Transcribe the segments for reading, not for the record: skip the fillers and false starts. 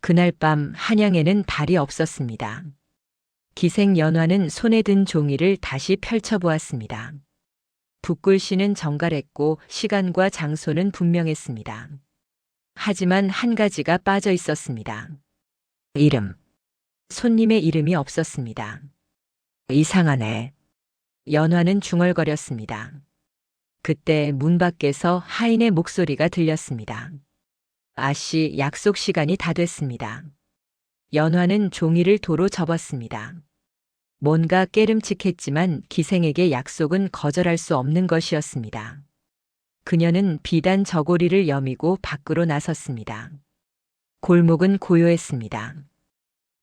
그날 밤 한양에는 달이 없었습니다. 기생 연화는 손에 든 종이를 다시 펼쳐보았습니다. 붓글씨는 정갈했고 시간과 장소는 분명했습니다. 하지만 한 가지가 빠져 있었습니다. 이름. 손님의 이름이 없었습니다. 이상하네. 연화는 중얼거렸습니다. 그때 문 밖에서 하인의 목소리가 들렸습니다. 아씨, 약속 시간이 다 됐습니다. 연화는 종이를 도로 접었습니다. 뭔가 깨름칙했지만 기생에게 약속은 거절할 수 없는 것이었습니다. 그녀는 비단 저고리를 여미고 밖으로 나섰습니다. 골목은 고요했습니다.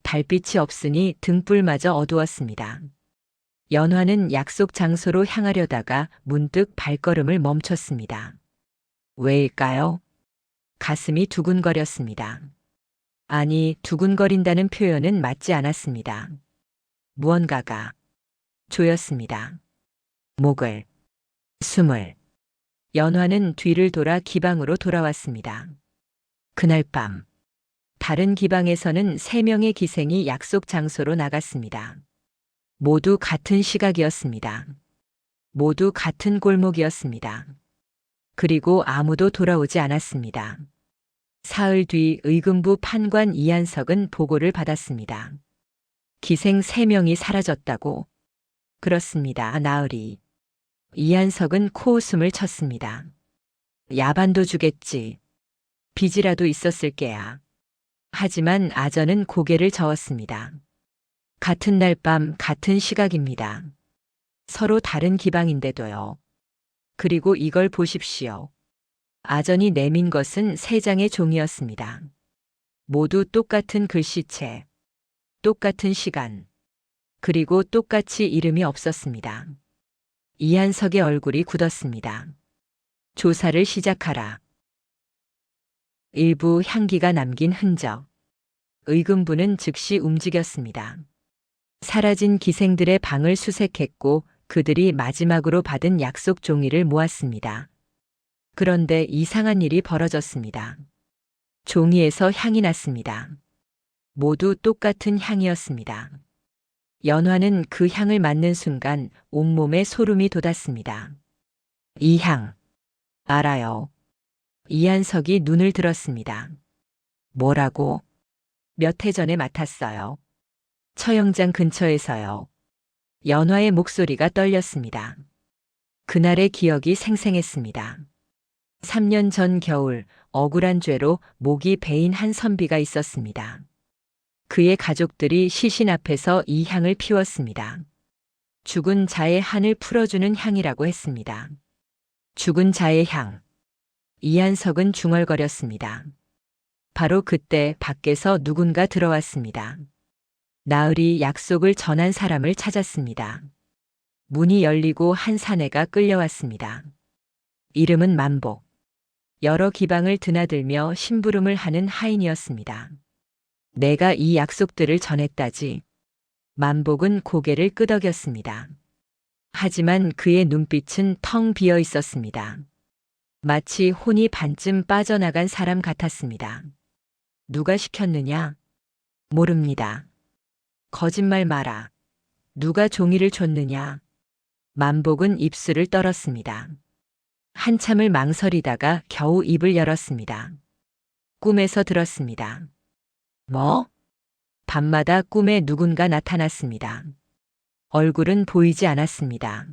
달빛이 없으니 등불마저 어두웠습니다. 연화는 약속 장소로 향하려다가 문득 발걸음을 멈췄습니다. 왜일까요? 가슴이 두근거렸습니다. 아니, 두근거린다는 표현은 맞지 않았습니다. 무언가가 조였습니다. 목을, 숨을. 연화는 뒤를 돌아 기방으로 돌아왔습니다. 그날 밤, 다른 기방에서는 3명의 기생이 약속 장소로 나갔습니다. 모두 같은 시각이었습니다. 모두 같은 골목이었습니다. 그리고 아무도 돌아오지 않았습니다. 사흘 뒤 의금부 판관 이한석은 보고를 받았습니다. 기생 3명이 사라졌다고. 그렇습니다. 나으리. 이한석은 코웃음을 쳤습니다. 야반도 주겠지. 빚이라도 있었을 게야. 하지만 아전은 고개를 저었습니다. 같은 날 밤 같은 시각입니다. 서로 다른 기방인데도요. 그리고 이걸 보십시오. 아전이 내민 것은 3장의 종이었습니다. 모두 똑같은 글씨체, 똑같은 시간, 그리고 똑같이 이름이 없었습니다. 이한석의 얼굴이 굳었습니다. 조사를 시작하라. 일부 향기가 남긴 흔적. 의금부는 즉시 움직였습니다. 사라진 기생들의 방을 수색했고 그들이 마지막으로 받은 약속 종이를 모았습니다. 그런데 이상한 일이 벌어졌습니다. 종이에서 향이 났습니다. 모두 똑같은 향이었습니다. 연화는 그 향을 맡는 순간 온몸에 소름이 돋았습니다. 이 향, 알아요. 이한석이 눈을 들었습니다. 뭐라고? 몇 해 전에 맡았어요. 처형장 근처에서요. 연화의 목소리가 떨렸습니다. 그날의 기억이 생생했습니다. 3년 전 겨울 억울한 죄로 목이 베인 한 선비가 있었습니다. 그의 가족들이 시신 앞에서 이 향을 피웠습니다. 죽은 자의 한을 풀어주는 향이라고 했습니다. 죽은 자의 향. 이한석은 중얼거렸습니다. 바로 그때 밖에서 누군가 들어왔습니다. 나으리 약속을 전한 사람을 찾았습니다. 문이 열리고 한 사내가 끌려왔습니다. 이름은 만복. 여러 기방을 드나들며 심부름을 하는 하인이었습니다. 내가 이 약속들을 전했다지. 만복은 고개를 끄덕였습니다. 하지만 그의 눈빛은 텅 비어 있었습니다. 마치 혼이 반쯤 빠져나간 사람 같았습니다. 누가 시켰느냐? 모릅니다. 거짓말 마라. 누가 종이를 줬느냐? 만복은 입술을 떨었습니다. 한참을 망설이다가 겨우 입을 열었습니다. 꿈에서 들었습니다. 뭐? 밤마다 꿈에 누군가 나타났습니다. 얼굴은 보이지 않았습니다.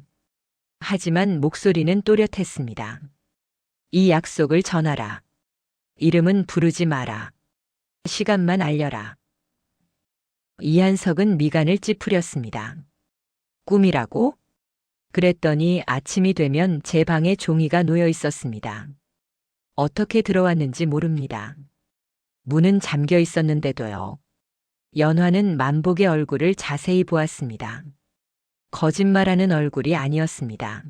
하지만 목소리는 또렷했습니다. 이 약속을 전하라. 이름은 부르지 마라. 시간만 알려라. 이한석은 미간을 찌푸렸습니다. 꿈이라고? 그랬더니 아침이 되면 제 방에 종이가 놓여 있었습니다. 어떻게 들어왔는지 모릅니다. 문은 잠겨 있었는데도요. 연화는 만복의 얼굴을 자세히 보았습니다. 거짓말하는 얼굴이 아니었습니다.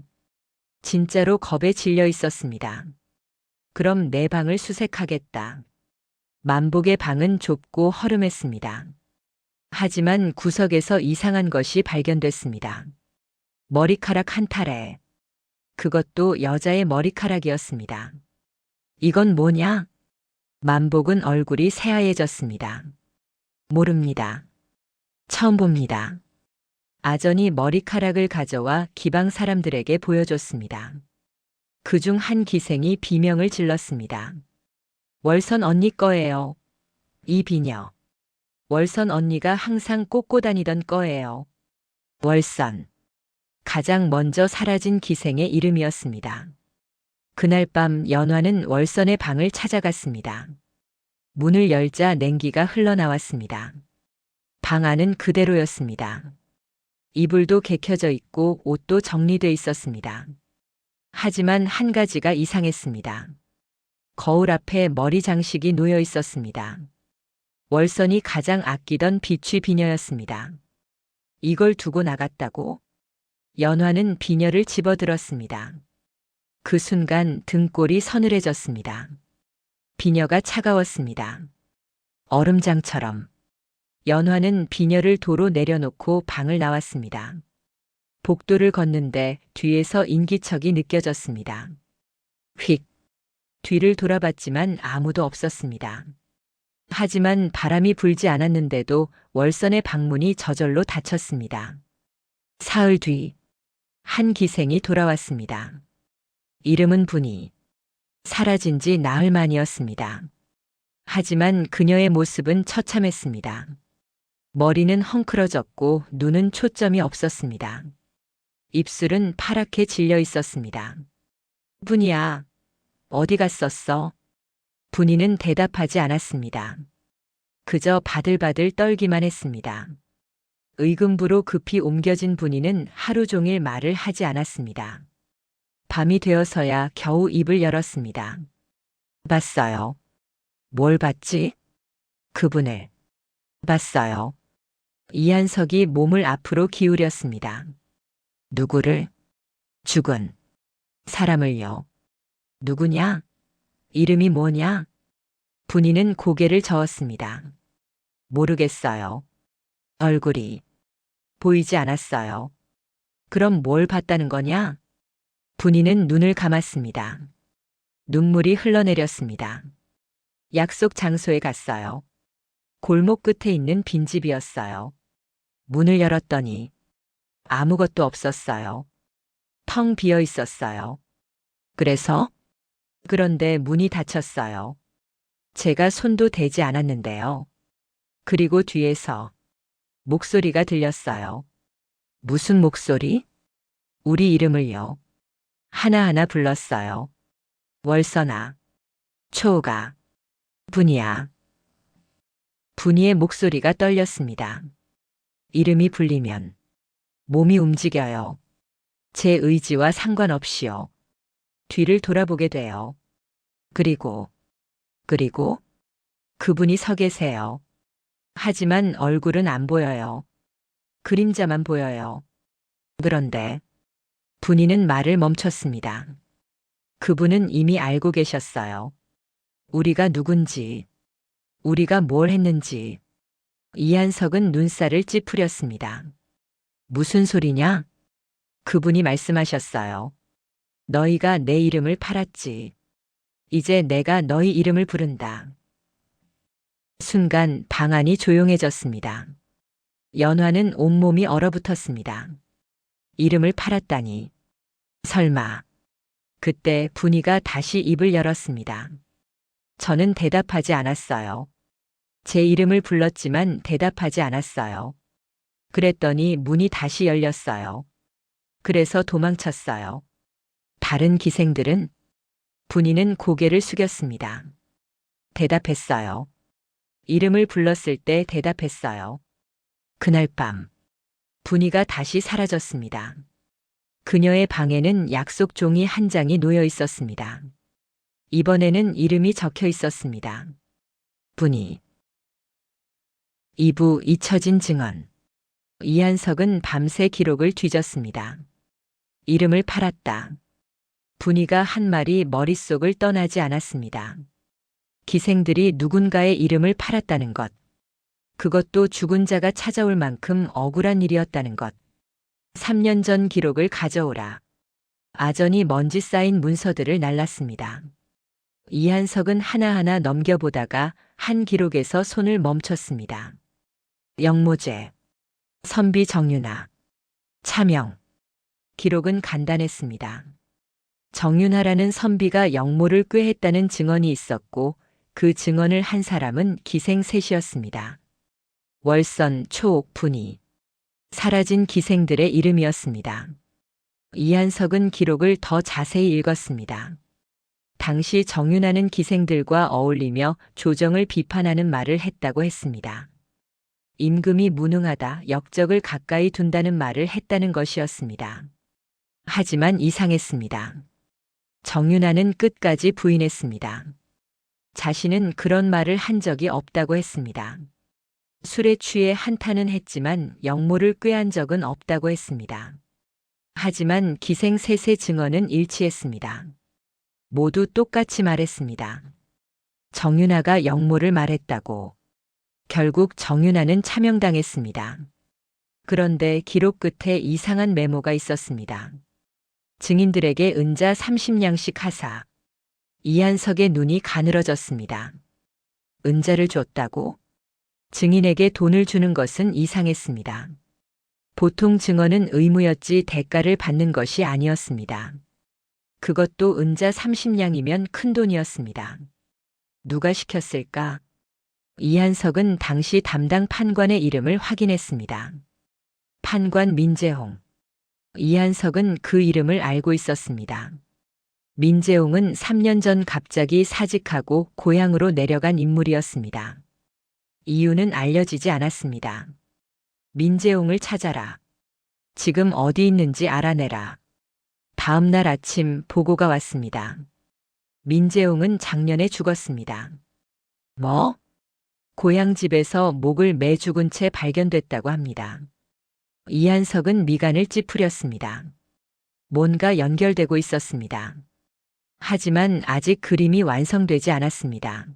진짜로 겁에 질려 있었습니다. 그럼 내 방을 수색하겠다. 만복의 방은 좁고 허름했습니다. 하지만 구석에서 이상한 것이 발견됐습니다. 머리카락 한 탈에. 그것도 여자의 머리카락이었습니다. 이건 뭐냐? 만복은 얼굴이 새하얘졌습니다. 모릅니다. 처음 봅니다. 아전이 머리카락을 가져와 기방 사람들에게 보여줬습니다. 그중 한 기생이 비명을 질렀습니다. 월선 언니 거예요. 이 비녀. 월선 언니가 항상 꽂고 다니던 거예요. 월선. 가장 먼저 사라진 기생의 이름이었습니다. 그날 밤 연화는 월선의 방을 찾아갔습니다. 문을 열자 냉기가 흘러나왔습니다. 방 안은 그대로였습니다. 이불도 개켜져 있고 옷도 정리돼 있었습니다. 하지만 한 가지가 이상했습니다. 거울 앞에 머리 장식이 놓여 있었습니다. 월선이 가장 아끼던 비취 비녀였습니다. 이걸 두고 나갔다고? 연화는 비녀를 집어들었습니다. 그 순간 등골이 서늘해졌습니다. 비녀가 차가웠습니다. 얼음장처럼. 연화는 비녀를 도로 내려놓고 방을 나왔습니다. 복도를 걷는데 뒤에서 인기척이 느껴졌습니다. 휙. 뒤를 돌아봤지만 아무도 없었습니다. 하지만 바람이 불지 않았는데도 월선의 방문이 저절로 닫혔습니다. 사흘 뒤, 한 기생이 돌아왔습니다. 이름은 분이. 사라진 지 나흘 만이었습니다. 하지만 그녀의 모습은 처참했습니다. 머리는 헝클어졌고 눈은 초점이 없었습니다. 입술은 파랗게 질려 있었습니다. 분이야, 어디 갔었어? 분이는 대답하지 않았습니다. 그저 바들바들 떨기만 했습니다. 의금부로 급히 옮겨진 분이는 하루 종일 말을 하지 않았습니다. 밤이 되어서야 겨우 입을 열었습니다. 봤어요. 뭘 봤지? 그분을. 봤어요. 이한석이 몸을 앞으로 기울였습니다. 누구를? 죽은 사람을요. 누구냐? 이름이 뭐냐? 분이는 고개를 저었습니다. 모르겠어요. 얼굴이 보이지 않았어요. 그럼 뭘 봤다는 거냐? 분이는 눈을 감았습니다. 눈물이 흘러내렸습니다. 약속 장소에 갔어요. 골목 끝에 있는 빈집이었어요. 문을 열었더니 아무것도 없었어요. 텅 비어 있었어요. 그런데 문이 닫혔어요. 제가 손도 대지 않았는데요. 그리고 뒤에서 목소리가 들렸어요. 무슨 목소리? 우리 이름을요. 하나하나 불렀어요. 월선아, 초가, 분이야. 분이의 목소리가 떨렸습니다. 이름이 불리면 몸이 움직여요. 제 의지와 상관없이요. 뒤를 돌아보게 돼요. 그리고 그분이 서 계세요. 하지만 얼굴은 안 보여요. 그림자만 보여요. 그런데 분이는 말을 멈췄습니다. 그분은 이미 알고 계셨어요. 우리가 누군지, 우리가 뭘 했는지. 이한석은 눈살을 찌푸렸습니다. 무슨 소리냐? 그분이 말씀하셨어요. 너희가 내 이름을 팔았지. 이제 내가 너희 이름을 부른다. 순간 방 안이 조용해졌습니다. 연화는 온몸이 얼어붙었습니다. 이름을 팔았다니. 설마. 그때 분이가 다시 입을 열었습니다. 저는 대답하지 않았어요. 제 이름을 불렀지만 대답하지 않았어요. 그랬더니 문이 다시 열렸어요. 그래서 도망쳤어요. 다른 기생들은? 분이는 고개를 숙였습니다. 대답했어요. 이름을 불렀을 때 대답했어요. 그날 밤, 분이가 다시 사라졌습니다. 그녀의 방에는 약속 종이 한 장이 놓여 있었습니다. 이번에는 이름이 적혀 있었습니다. 분이. 2부 잊혀진 증언. 이한석은 밤새 기록을 뒤졌습니다. 이름을 팔았다. 분이가 한 말이 머릿속을 떠나지 않았습니다. 기생들이 누군가의 이름을 팔았다는 것. 그것도 죽은 자가 찾아올 만큼 억울한 일이었다는 것. 3년 전 기록을 가져오라. 아전이 먼지 쌓인 문서들을 날랐습니다. 이한석은 하나하나 넘겨보다가 한 기록에서 손을 멈췄습니다. 영모제, 선비 정윤아, 차명. 기록은 간단했습니다. 정윤아라는 선비가 영모를 꾀했다는 증언이 있었고 그 증언을 한 사람은 기생 셋이었습니다. 월선, 초옥, 분이. 사라진 기생들의 이름이었습니다. 이한석은 기록을 더 자세히 읽었습니다. 당시 정윤아는 기생들과 어울리며 조정을 비판하는 말을 했다고 했습니다. 임금이 무능하다, 역적을 가까이 둔다는 말을 했다는 것이었습니다. 하지만 이상했습니다. 정윤아는 끝까지 부인했습니다. 자신은 그런 말을 한 적이 없다고 했습니다. 술에 취해 한탄은 했지만 영모를 꾀한 적은 없다고 했습니다. 하지만 기생 셋의 증언은 일치했습니다. 모두 똑같이 말했습니다. 정윤아가 영모를 말했다고. 결국 정윤아는 차명당했습니다. 그런데 기록 끝에 이상한 메모가 있었습니다. 증인들에게 은자 30냥씩 하사. 이한석의 눈이 가늘어졌습니다. 은자를 줬다고? 증인에게 돈을 주는 것은 이상했습니다. 보통 증언은 의무였지 대가를 받는 것이 아니었습니다. 그것도 은자 30냥이면 큰 돈이었습니다. 누가 시켰을까? 이한석은 당시 담당 판관의 이름을 확인했습니다. 판관 민재홍. 이한석은 그 이름을 알고 있었습니다. 민재홍은 3년 전 갑자기 사직하고 고향으로 내려간 인물이었습니다. 이유는 알려지지 않았습니다. 민재홍을 찾아라. 지금 어디 있는지 알아내라. 다음 날 아침 보고가 왔습니다. 민재홍은 작년에 죽었습니다. 뭐? 고향 집에서 목을 매 죽은 채 발견됐다고 합니다. 이한석은 미간을 찌푸렸습니다. 뭔가 연결되고 있었습니다. 하지만 아직 그림이 완성되지 않았습니다.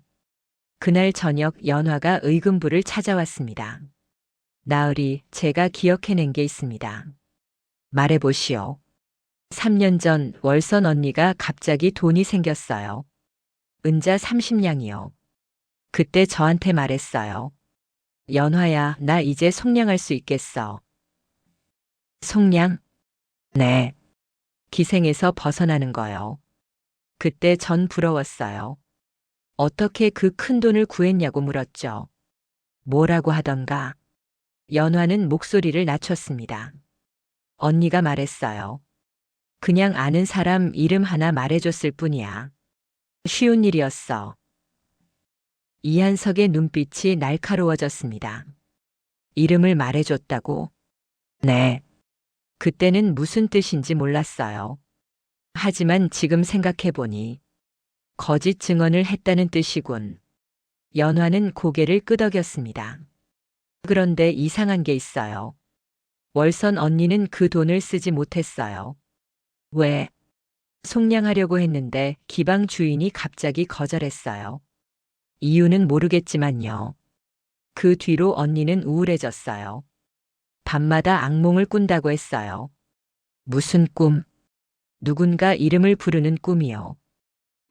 그날 저녁 연화가 의금부를 찾아왔습니다. 나으리, 제가 기억해낸 게 있습니다. 말해보시오. 3년 전 월선 언니가 갑자기 돈이 생겼어요. 은자 30냥이요. 그때 저한테 말했어요. 연화야, 나 이제 속량할 수 있겠어. 속량? 네. 기생에서 벗어나는 거요. 그때 전 부러웠어요. 어떻게 그 큰 돈을 구했냐고 물었죠. 뭐라고 하던가. 연화는 목소리를 낮췄습니다. 언니가 말했어요. 그냥 아는 사람 이름 하나 말해줬을 뿐이야. 쉬운 일이었어. 이한석의 눈빛이 날카로워졌습니다. 이름을 말해줬다고? 네. 그때는 무슨 뜻인지 몰랐어요. 하지만 지금 생각해보니 거짓 증언을 했다는 뜻이군. 연화는 고개를 끄덕였습니다. 그런데 이상한 게 있어요. 월선 언니는 그 돈을 쓰지 못했어요. 왜? 속량하려고 했는데 기방 주인이 갑자기 거절했어요. 이유는 모르겠지만요. 그 뒤로 언니는 우울해졌어요. 밤마다 악몽을 꾼다고 했어요. 무슨 꿈? 누군가 이름을 부르는 꿈이요.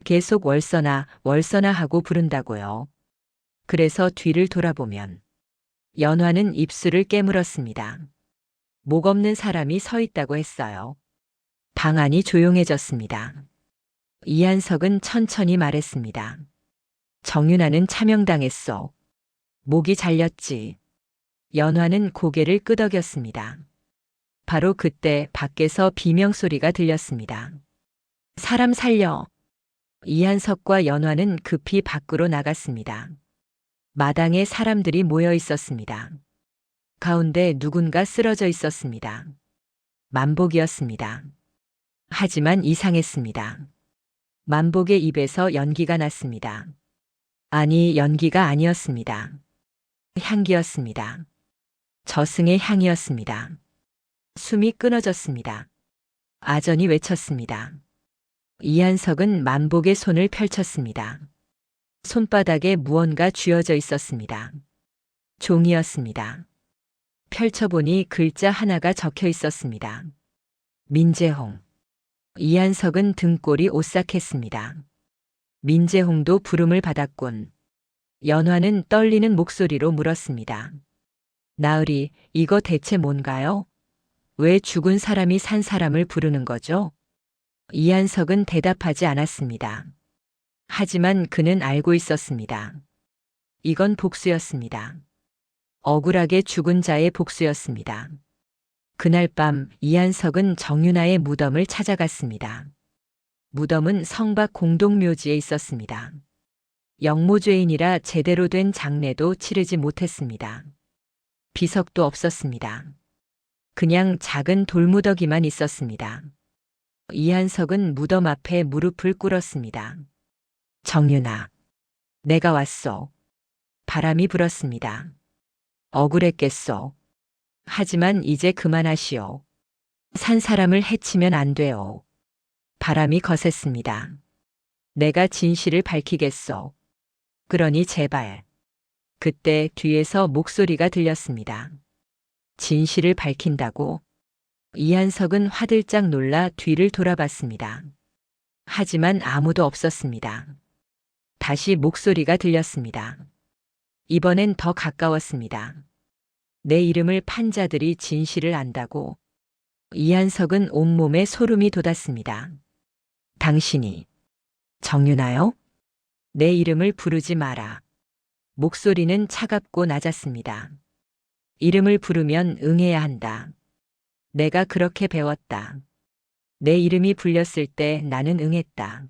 계속 월서나 월서나 하고 부른다고요. 그래서 뒤를 돌아보면 연화는 입술을 깨물었습니다. 목 없는 사람이 서 있다고 했어요. 방 안이 조용해졌습니다. 이한석은 천천히 말했습니다. 정윤아는 차명당했어. 목이 잘렸지. 연화는 고개를 끄덕였습니다. 바로 그때 밖에서 비명소리가 들렸습니다. 사람 살려. 이한석과 연화는 급히 밖으로 나갔습니다. 마당에 사람들이 모여 있었습니다. 가운데 누군가 쓰러져 있었습니다. 만복이었습니다. 하지만 이상했습니다. 만복의 입에서 연기가 났습니다. 아니, 연기가 아니었습니다. 향기였습니다. 저승의 향이었습니다. 숨이 끊어졌습니다. 아전이 외쳤습니다. 이한석은 만복의 손을 펼쳤습니다. 손바닥에 무언가 쥐어져 있었습니다. 종이었습니다. 펼쳐보니 글자 하나가 적혀 있었습니다. 민재홍. 이한석은 등골이 오싹했습니다. 민재홍도 부름을 받았군. 연화는 떨리는 목소리로 물었습니다. 나으리, 이거 대체 뭔가요? 왜 죽은 사람이 산 사람을 부르는 거죠? 이한석은 대답하지 않았습니다. 하지만 그는 알고 있었습니다. 이건 복수였습니다. 억울하게 죽은 자의 복수였습니다. 그날 밤 이한석은 정윤아의 무덤을 찾아갔습니다. 무덤은 성박 공동묘지에 있었습니다. 영모죄인이라 제대로 된 장례도 치르지 못했습니다. 비석도 없었습니다. 그냥 작은 돌무더기만 있었습니다. 이한석은 무덤 앞에 무릎을 꿇었습니다. 정윤아, 내가 왔소. 바람이 불었습니다. 억울했겠소. 하지만 이제 그만하시오. 산 사람을 해치면 안 돼요. 바람이 거셌습니다. 내가 진실을 밝히겠소. 그러니 제발. 그때 뒤에서 목소리가 들렸습니다. 진실을 밝힌다고? 이한석은 화들짝 놀라 뒤를 돌아봤습니다. 하지만 아무도 없었습니다. 다시 목소리가 들렸습니다. 이번엔 더 가까웠습니다. 내 이름을 판 자들이 진실을 안다고? 이한석은 온몸에 소름이 돋았습니다. 당신이 정윤아요? 내 이름을 부르지 마라. 목소리는 차갑고 낮았습니다. 이름을 부르면 응해야 한다. 내가 그렇게 배웠다. 내 이름이 불렸을 때 나는 응했다.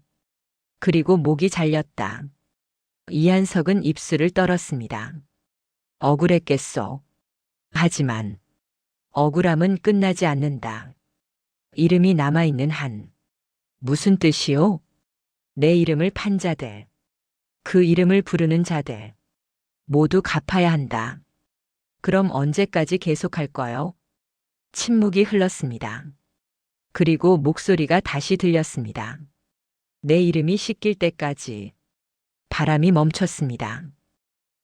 그리고 목이 잘렸다. 이한석은 입술을 떨었습니다. 억울했겠소. 하지만 억울함은 끝나지 않는다. 이름이 남아있는 한. 무슨 뜻이요? 내 이름을 판 자들. 그 이름을 부르는 자들. 모두 갚아야 한다. 그럼 언제까지 계속할 거요? 침묵이 흘렀습니다. 그리고 목소리가 다시 들렸습니다. 내 이름이 씻길 때까지. 바람이 멈췄습니다.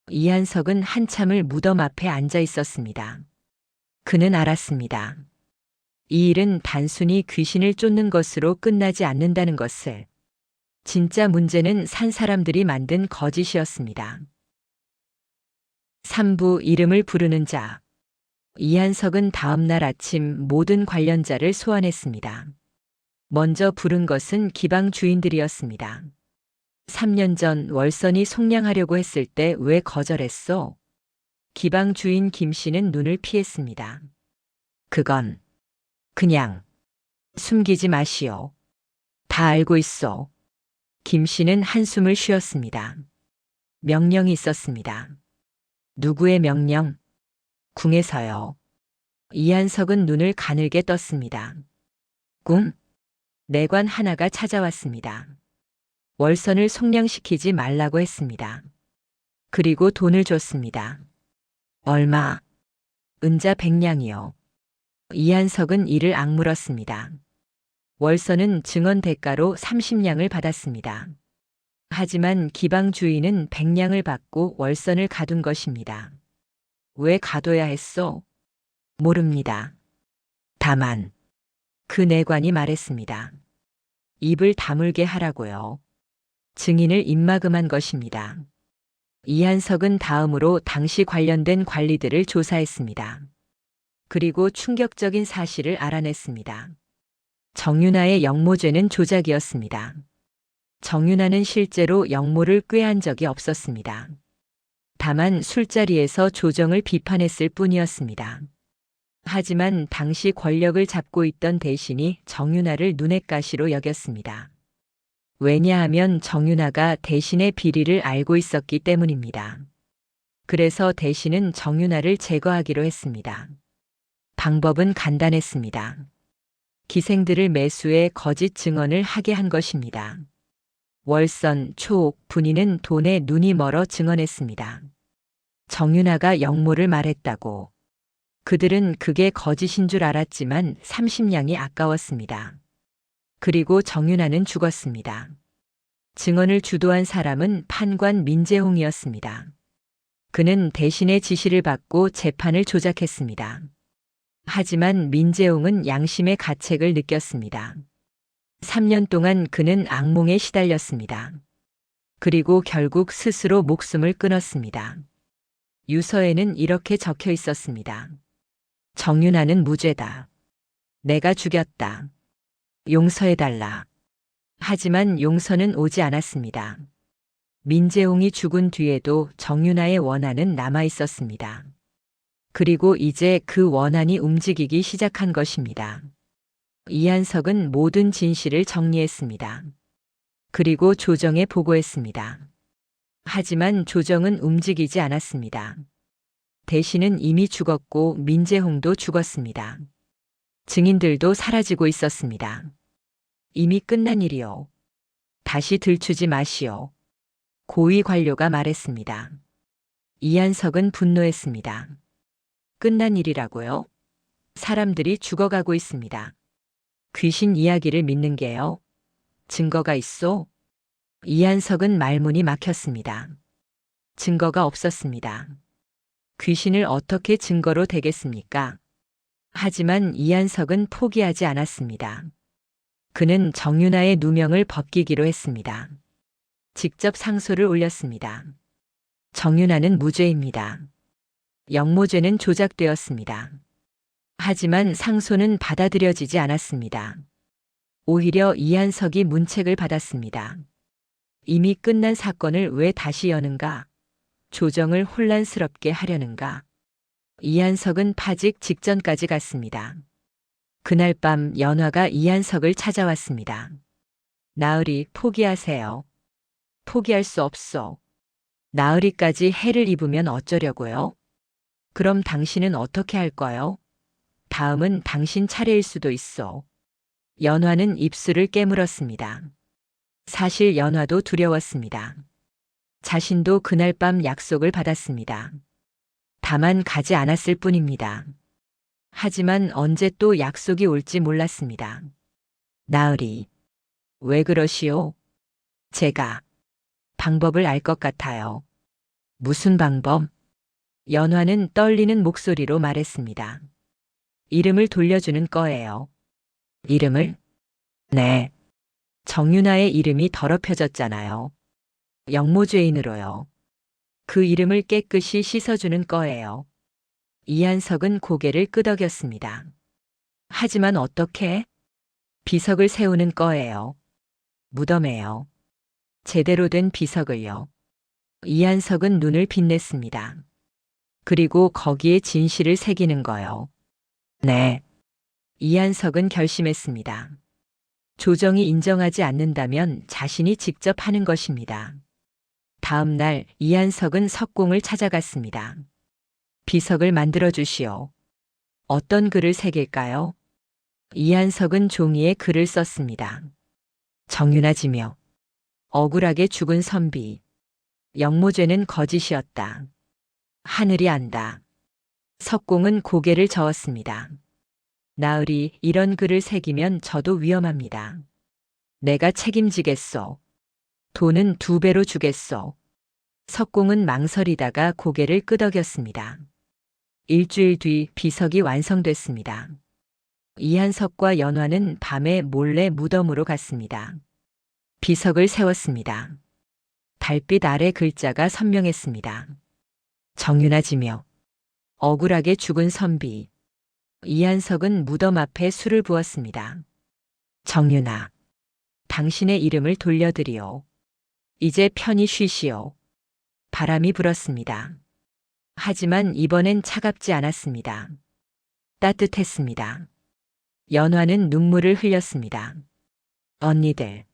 이한석은 한참을 무덤 앞에 앉아 있었습니다. 그는 알았습니다. 이 일은 단순히 귀신을 쫓는 것으로 끝나지 않는다는 것을. 진짜 문제는 산 사람들이 만든 거짓이었습니다. 3부 이름을 부르는 자. 이한석은 다음날 아침 모든 관련자를 소환했습니다. 먼저 부른 것은 기방 주인들이었습니다. 3년 전 월선이 속량하려고 했을 때 왜 거절했소? 기방 주인 김 씨는 눈을 피했습니다. 그건 그냥 숨기지 마시오. 다 알고 있어. 김 씨는 한숨을 쉬었습니다. 명령이 있었습니다. 누구의 명령? 궁에서요. 이한석은 눈을 가늘게 떴습니다. 꿈? 내관 하나가 찾아왔습니다. 월선을 속량시키지 말라고 했습니다. 그리고 돈을 줬습니다. 얼마? 은자 100냥이요. 이한석은 이를 악물었습니다. 월선은 증언 대가로 30냥을 받았습니다. 하지만 기방 주인은 100냥을 받고 월선을 가둔 것입니다. 왜 가둬야 했소? 모릅니다. 다만 그 내관이 말했습니다. 입을 다물게 하라고요. 증인을 입막음한 것입니다. 이한석은 다음으로 당시 관련된 관리들을 조사했습니다. 그리고 충격적인 사실을 알아냈습니다. 정윤아의 영모죄는 조작이었습니다. 정윤아는 실제로 영모를 꾀한 적이 없었습니다. 다만 술자리에서 조정을 비판했을 뿐이었습니다. 하지만 당시 권력을 잡고 있던 대신이 정윤아를 눈엣가시로 여겼습니다. 왜냐하면 정윤아가 대신의 비리를 알고 있었기 때문입니다. 그래서 대신은 정윤아를 제거하기로 했습니다. 방법은 간단했습니다. 기생들을 매수해 거짓 증언을 하게 한 것입니다. 월선, 초옥, 분이는 돈에 눈이 멀어 증언했습니다. 정윤아가 영모를 말했다고. 그들은 그게 거짓인 줄 알았지만 30냥이 아까웠습니다. 그리고 정윤아는 죽었습니다. 증언을 주도한 사람은 판관 민재홍이었습니다. 그는 대신의 지시를 받고 재판을 조작했습니다. 하지만 민재홍은 양심의 가책을 느꼈습니다. 3년 동안 그는 악몽에 시달렸습니다. 그리고 결국 스스로 목숨을 끊었습니다. 유서에는 이렇게 적혀 있었습니다. 정윤아는 무죄다. 내가 죽였다. 용서해달라. 하지만 용서는 오지 않았습니다. 민재홍이 죽은 뒤에도 정윤아의 원한은 남아 있었습니다. 그리고 이제 그 원한이 움직이기 시작한 것입니다. 이한석은 모든 진실을 정리했습니다. 그리고 조정에 보고했습니다. 하지만 조정은 움직이지 않았습니다. 대신은 이미 죽었고 민재홍도 죽었습니다. 증인들도 사라지고 있었습니다. 이미 끝난 일이요. 다시 들추지 마시오. 고위 관료가 말했습니다. 이한석은 분노했습니다. 끝난 일이라고요? 사람들이 죽어가고 있습니다. 귀신 이야기를 믿는 게요. 증거가 있소? 이한석은 말문이 막혔습니다. 증거가 없었습니다. 귀신을 어떻게 증거로 대겠습니까? 하지만 이한석은 포기하지 않았습니다. 그는 정윤아의 누명을 벗기기로 했습니다. 직접 상소를 올렸습니다. 정윤아는 무죄입니다. 영모죄는 조작되었습니다. 하지만 상소는 받아들여지지 않았습니다. 오히려 이한석이 문책을 받았습니다. 이미 끝난 사건을 왜 다시 여는가? 조정을 혼란스럽게 하려는가? 이한석은 파직 직전까지 갔습니다. 그날 밤 연화가 이한석을 찾아왔습니다. 나으리, 포기하세요. 포기할 수 없어. 나으리까지 해를 입으면 어쩌려고요? 그럼 당신은 어떻게 할 거요? 다음은 당신 차례일 수도 있어. 연화는 입술을 깨물었습니다. 사실 연화도 두려웠습니다. 자신도 그날 밤 약속을 받았습니다. 다만 가지 않았을 뿐입니다. 하지만 언제 또 약속이 올지 몰랐습니다. 나으리, 왜 그러시오? 제가 방법을 알 것 같아요. 무슨 방법? 연화는 떨리는 목소리로 말했습니다. 이름을 돌려주는 거예요. 이름을? 네. 정윤아의 이름이 더럽혀졌잖아요. 영모죄인으로요. 그 이름을 깨끗이 씻어주는 거예요. 이한석은 고개를 끄덕였습니다. 하지만 어떻게? 비석을 세우는 거예요. 무덤에요. 제대로 된 비석을요. 이한석은 눈을 빛냈습니다. 그리고 거기에 진실을 새기는 거요. 네. 이한석은 결심했습니다. 조정이 인정하지 않는다면 자신이 직접 하는 것입니다. 다음 날 이한석은 석공을 찾아갔습니다. 비석을 만들어 주시오. 어떤 글을 새길까요? 이한석은 종이에 글을 썼습니다. 정윤아 지명. 억울하게 죽은 선비. 영모죄는 거짓이었다. 하늘이 안다. 석공은 고개를 저었습니다. 나으리, 이런 글을 새기면 저도 위험합니다. 내가 책임지겠소. 돈은 2배로 주겠소. 석공은 망설이다가 고개를 끄덕였습니다. 일주일 뒤 비석이 완성됐습니다. 이한석과 연화는 밤에 몰래 무덤으로 갔습니다. 비석을 세웠습니다. 달빛 아래 글자가 선명했습니다. 정윤아 지명. 억울하게 죽은 선비. 이한석은 무덤 앞에 술을 부었습니다. 정윤아, 당신의 이름을 돌려드리오. 이제 편히 쉬시오. 바람이 불었습니다. 하지만 이번엔 차갑지 않았습니다. 따뜻했습니다. 연화는 눈물을 흘렸습니다. 언니들,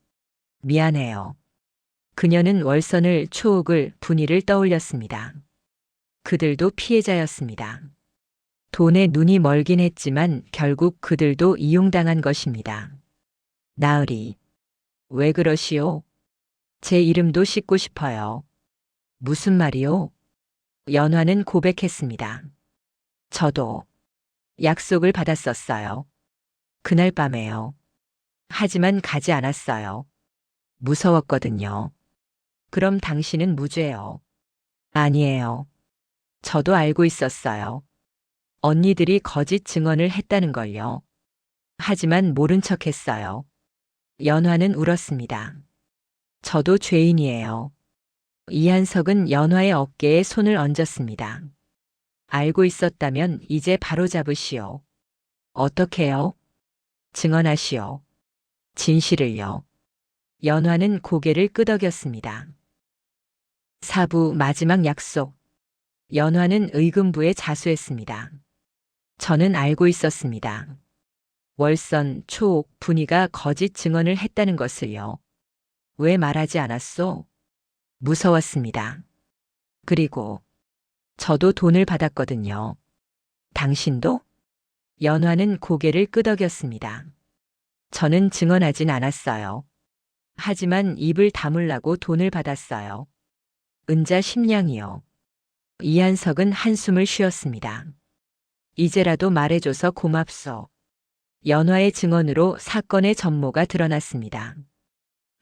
미안해요. 그녀는 월선을, 초옥을, 분이를 떠올렸습니다. 그들도 피해자였습니다. 돈에 눈이 멀긴 했지만 결국 그들도 이용당한 것입니다. 나으리, 왜 그러시오? 제 이름도 씻고 싶어요. 무슨 말이오? 연화는 고백했습니다. 저도 약속을 받았었어요. 그날 밤에요. 하지만 가지 않았어요. 무서웠거든요. 그럼 당신은 무죄요. 아니에요. 저도 알고 있었어요. 언니들이 거짓 증언을 했다는 걸요. 하지만 모른 척 했어요. 연화는 울었습니다. 저도 죄인이에요. 이한석은 연화의 어깨에 손을 얹었습니다. 알고 있었다면 이제 바로 잡으시오. 어떻게요? 증언하시오. 진실을요. 연화는 고개를 끄덕였습니다. 사부 마지막 약속. 연화는 의금부에 자수했습니다. 저는 알고 있었습니다. 월선, 초옥, 분이가 거짓 증언을 했다는 것을요. 왜 말하지 않았소? 무서웠습니다. 그리고 저도 돈을 받았거든요. 당신도? 연화는 고개를 끄덕였습니다. 저는 증언하진 않았어요. 하지만 입을 다물라고 돈을 받았어요. 은자 10냥이요. 이한석은 한숨을 쉬었습니다. 이제라도 말해줘서 고맙소. 연화의 증언으로 사건의 전모가 드러났습니다.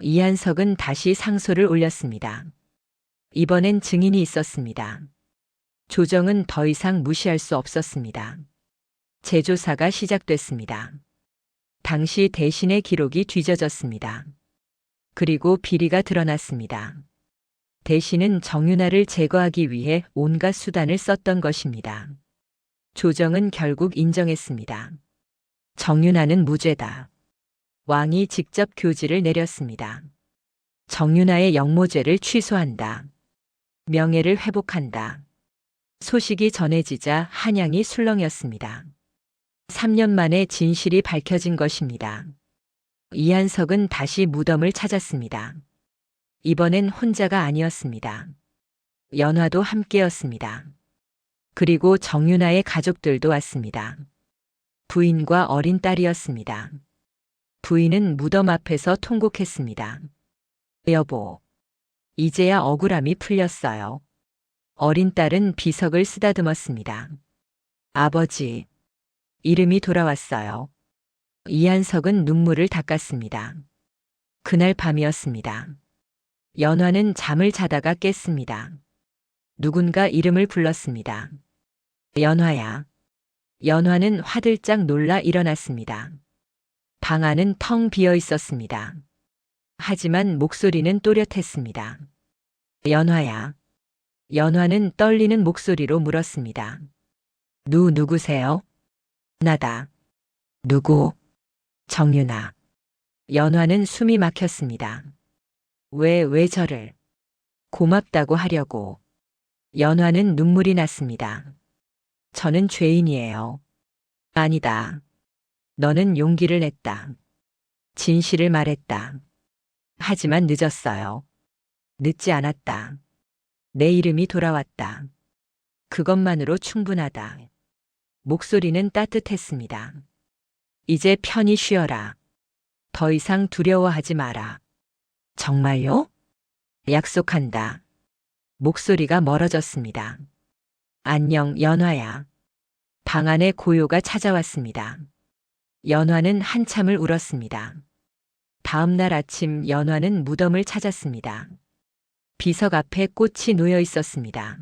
이한석은 다시 상소를 올렸습니다. 이번엔 증인이 있었습니다. 조정은 더 이상 무시할 수 없었습니다. 재조사가 시작됐습니다. 당시 대신의 기록이 뒤져졌습니다. 그리고 비리가 드러났습니다. 대신은 정윤아를 제거하기 위해 온갖 수단을 썼던 것입니다. 조정은 결국 인정했습니다. 정윤아는 무죄다. 왕이 직접 교지를 내렸습니다. 정윤아의 역모죄를 취소한다. 명예를 회복한다. 소식이 전해지자 한양이 술렁였습니다. 3년 만에 진실이 밝혀진 것입니다. 이한석은 다시 무덤을 찾았습니다. 이번엔 혼자가 아니었습니다. 연화도 함께였습니다. 그리고 정윤아의 가족들도 왔습니다. 부인과 어린 딸이었습니다. 부인은 무덤 앞에서 통곡했습니다. 여보, 이제야 억울함이 풀렸어요. 어린 딸은 비석을 쓰다듬었습니다. 아버지, 이름이 돌아왔어요. 이한석은 눈물을 닦았습니다. 그날 밤이었습니다. 연화는 잠을 자다가 깼습니다. 누군가 이름을 불렀습니다. 연화야. 연화는 화들짝 놀라 일어났습니다. 방 안은 텅 비어 있었습니다. 하지만 목소리는 또렷했습니다. 연화야. 연화는 떨리는 목소리로 물었습니다. 누구세요? 나다. 누구? 정윤아. 연화는 숨이 막혔습니다. 왜 저를? 고맙다고 하려고. 연화는 눈물이 났습니다. 저는 죄인이에요. 아니다. 너는 용기를 냈다. 진실을 말했다. 하지만 늦었어요. 늦지 않았다. 내 이름이 돌아왔다. 그것만으로 충분하다. 목소리는 따뜻했습니다. 이제 편히 쉬어라. 더 이상 두려워하지 마라. 정말요? 약속한다. 목소리가 멀어졌습니다. 안녕, 연화야. 방 안에 고요가 찾아왔습니다. 연화는 한참을 울었습니다. 다음 날 아침 연화는 무덤을 찾았습니다. 비석 앞에 꽃이 놓여 있었습니다.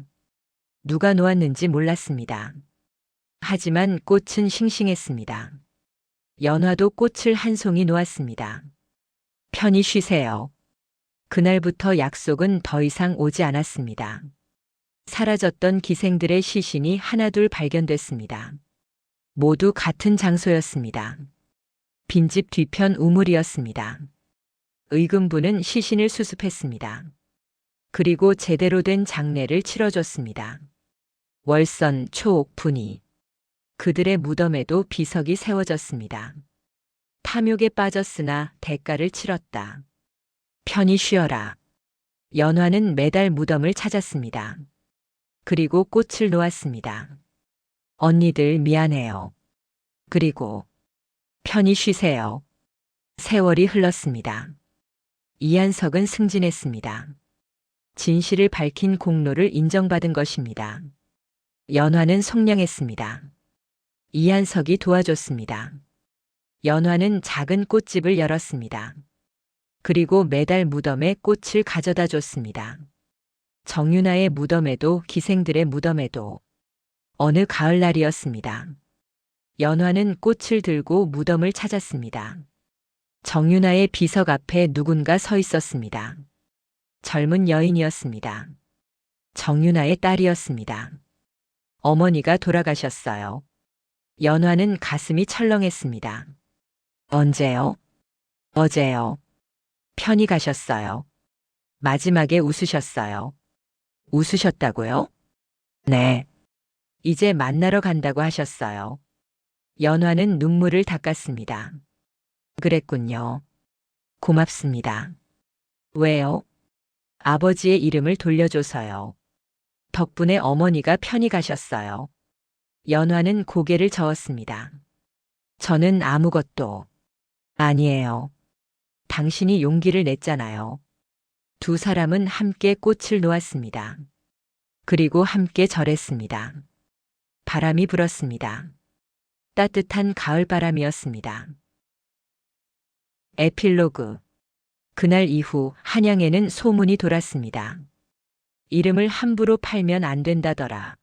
누가 놓았는지 몰랐습니다. 하지만 꽃은 싱싱했습니다. 연화도 꽃을 한 송이 놓았습니다. 편히 쉬세요. 그날부터 약속은 더 이상 오지 않았습니다. 사라졌던 기생들의 시신이 하나둘 발견됐습니다. 모두 같은 장소였습니다. 빈집 뒤편 우물이었습니다. 의금부는 시신을 수습했습니다. 그리고 제대로 된 장례를 치러줬습니다. 월선, 초옥, 분이. 그들의 무덤에도 비석이 세워졌습니다. 탐욕에 빠졌으나 대가를 치렀다. 편히 쉬어라. 연화는 매달 무덤을 찾았습니다. 그리고 꽃을 놓았습니다. 언니들 미안해요. 그리고 편히 쉬세요. 세월이 흘렀습니다. 이한석은 승진했습니다. 진실을 밝힌 공로를 인정받은 것입니다. 연화는 속량했습니다. 이한석이 도와줬습니다. 연화는 작은 꽃집을 열었습니다. 그리고 매달 무덤에 꽃을 가져다 줬습니다. 정윤아의 무덤에도 기생들의 무덤에도. 어느 가을날이었습니다. 연화는 꽃을 들고 무덤을 찾았습니다. 정윤아의 비석 앞에 누군가 서 있었습니다. 젊은 여인이었습니다. 정윤아의 딸이었습니다. 어머니가 돌아가셨어요. 연화는 가슴이 철렁했습니다. 언제요? 어제요. 편히 가셨어요. 마지막에 웃으셨어요. 웃으셨다고요? 네. 이제 만나러 간다고 하셨어요. 연화는 눈물을 닦았습니다. 그랬군요. 고맙습니다. 왜요? 아버지의 이름을 돌려줘서요. 덕분에 어머니가 편히 가셨어요. 연화는 고개를 저었습니다. 저는 아무것도 아니에요. 당신이 용기를 냈잖아요. 두 사람은 함께 꽃을 놓았습니다. 그리고 함께 절했습니다. 바람이 불었습니다. 따뜻한 가을바람이었습니다. 에필로그. 그날 이후 한양에는 소문이 돌았습니다. 이름을 함부로 팔면 안 된다더라.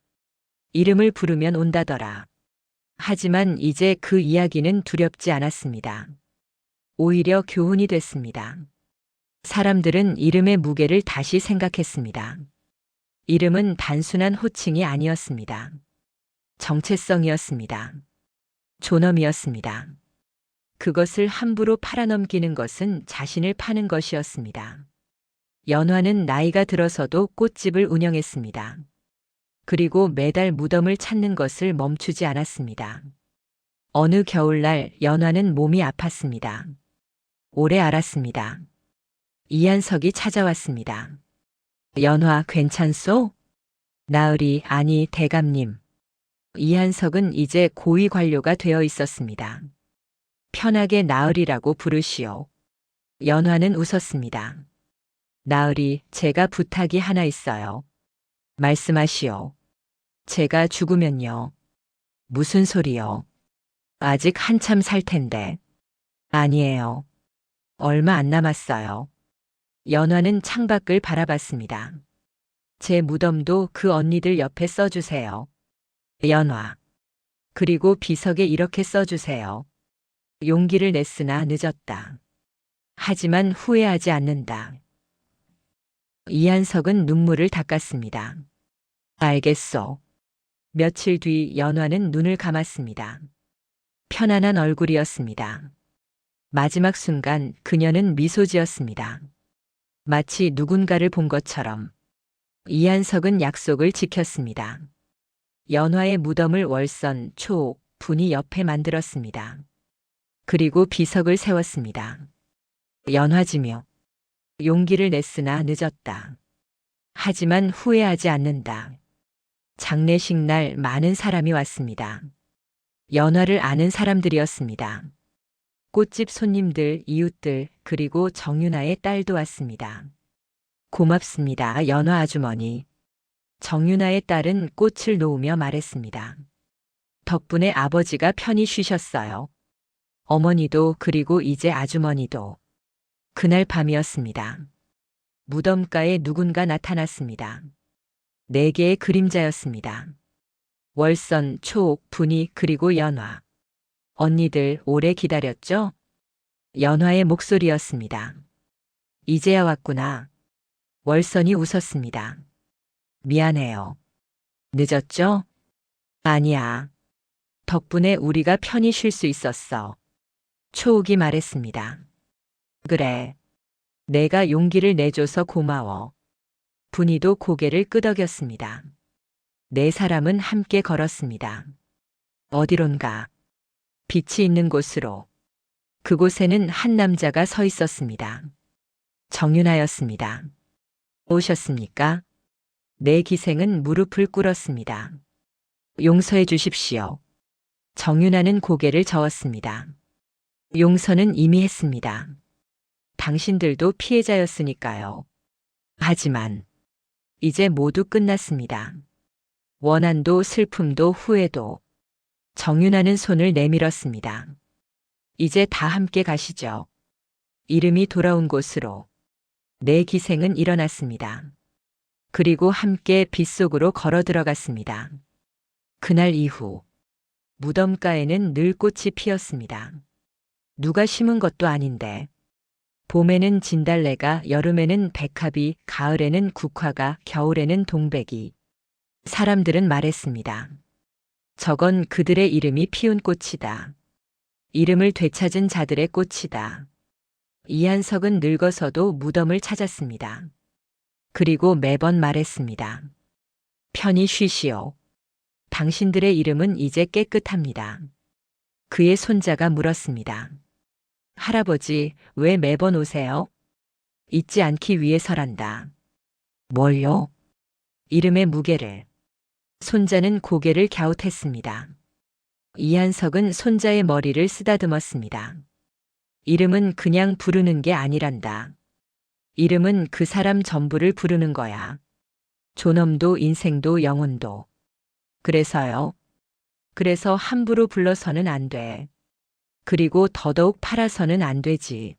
이름을 부르면 온다더라. 하지만 이제 그 이야기는 두렵지 않았습니다. 오히려 교훈이 됐습니다. 사람들은 이름의 무게를 다시 생각했습니다. 이름은 단순한 호칭이 아니었습니다. 정체성이었습니다. 존엄이었습니다. 그것을 함부로 팔아넘기는 것은 자신을 파는 것이었습니다. 연화는 나이가 들어서도 꽃집을 운영했습니다. 그리고 매달 무덤을 찾는 것을 멈추지 않았습니다. 어느 겨울날 연화는 몸이 아팠습니다. 오래 앓았습니다. 이한석이 찾아왔습니다. 연화 괜찮소? 나으리 아니 대감님. 이한석은 이제 고위 관료가 되어 있었습니다. 편하게 나으리라고 부르시오. 연화는 웃었습니다. 나으리, 제가 부탁이 하나 있어요. 말씀하시오. 제가 죽으면요. 무슨 소리요? 아직 한참 살 텐데. 아니에요. 얼마 안 남았어요. 연화는 창밖을 바라봤습니다. 제 무덤도 그 언니들 옆에 써주세요. 연화. 그리고 비석에 이렇게 써주세요. 용기를 냈으나 늦었다. 하지만 후회하지 않는다. 이한석은 눈물을 닦았습니다. 알겠소. 며칠 뒤 연화는 눈을 감았습니다. 편안한 얼굴이었습니다. 마지막 순간 그녀는 미소 지었습니다. 마치 누군가를 본 것처럼. 이한석은 약속을 지켰습니다. 연화의 무덤을 월선, 초, 분이 옆에 만들었습니다. 그리고 비석을 세웠습니다. 연화지며. 용기를 냈으나 늦었다. 하지만 후회하지 않는다. 장례식 날 많은 사람이 왔습니다. 연화를 아는 사람들이었습니다. 꽃집 손님들, 이웃들, 그리고 정윤아의 딸도 왔습니다. 고맙습니다, 연화 아주머니. 정윤아의 딸은 꽃을 놓으며 말했습니다. 덕분에 아버지가 편히 쉬셨어요. 어머니도 그리고 이제 아주머니도. 그날 밤이었습니다. 무덤가에 누군가 나타났습니다. 4개의 그림자였습니다. 월선, 초, 분이 그리고 연화. 언니들 오래 기다렸죠? 연화의 목소리였습니다. 이제야 왔구나. 월선이 웃었습니다. 미안해요. 늦었죠? 아니야. 덕분에 우리가 편히 쉴 수 있었어. 초옥이 말했습니다. 그래. 내가 용기를 내줘서 고마워. 분이도 고개를 끄덕였습니다. 4사람은 함께 걸었습니다. 어디론가. 빛이 있는 곳으로. 그곳에는 한 남자가 서 있었습니다. 정윤아였습니다. 오셨습니까? 내 기생은 무릎을 꿇었습니다. 용서해 주십시오. 정윤아는 고개를 저었습니다. 용서는 이미 했습니다. 당신들도 피해자였으니까요. 하지만 이제 모두 끝났습니다. 원한도 슬픔도 후회도. 정윤아는 손을 내밀었습니다. 이제 다 함께 가시죠. 이름이 돌아온 곳으로. 내 기생은 일어났습니다. 그리고 함께 빗속으로 걸어 들어갔습니다. 그날 이후 무덤가에는 늘 꽃이 피었습니다. 누가 심은 것도 아닌데 봄에는 진달래가, 여름에는 백합이, 가을에는 국화가, 겨울에는 동백이. 사람들은 말했습니다. 저건 그들의 이름이 피운 꽃이다. 이름을 되찾은 자들의 꽃이다. 이한석은 늙어서도 무덤을 찾았습니다. 그리고 매번 말했습니다. 편히 쉬시오. 당신들의 이름은 이제 깨끗합니다. 그의 손자가 물었습니다. 할아버지, 왜 매번 오세요? 잊지 않기 위해서란다. 뭘요? 이름의 무게를. 손자는 고개를 갸웃했습니다. 이한석은 손자의 머리를 쓰다듬었습니다. 이름은 그냥 부르는 게 아니란다. 이름은 그 사람 전부를 부르는 거야. 존엄도 인생도 영혼도. 그래서요. 그래서 함부로 불러서는 안 돼. 그리고 더더욱 팔아서는 안 되지.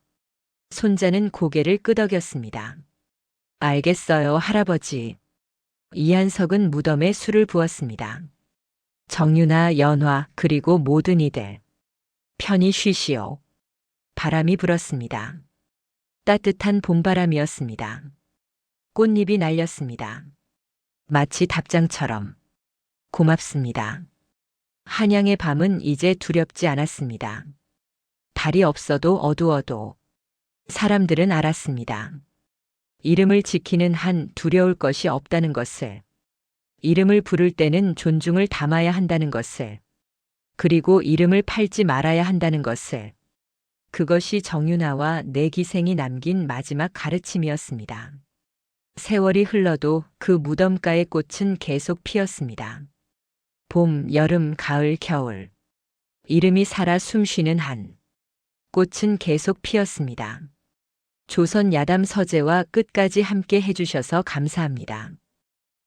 손자는 고개를 끄덕였습니다. 알겠어요, 할아버지. 이한석은 무덤에 술을 부었습니다. 정유나, 연화, 그리고 모든 이들. 편히 쉬시오. 바람이 불었습니다. 따뜻한 봄바람이었습니다. 꽃잎이 날렸습니다. 마치 답장처럼. 고맙습니다. 한양의 밤은 이제 두렵지 않았습니다. 달이 없어도 어두워도 사람들은 알았습니다. 이름을 지키는 한 두려울 것이 없다는 것을, 이름을 부를 때는 존중을 담아야 한다는 것을, 그리고 이름을 팔지 말아야 한다는 것을. 그것이 정윤아와 내 기생이 남긴 마지막 가르침이었습니다. 세월이 흘러도 그 무덤가의 꽃은 계속 피었습니다. 봄, 여름, 가을, 겨울. 이름이 살아 숨쉬는 한 꽃은 계속 피었습니다. 조선 야담 서재와 끝까지 함께 해주셔서 감사합니다.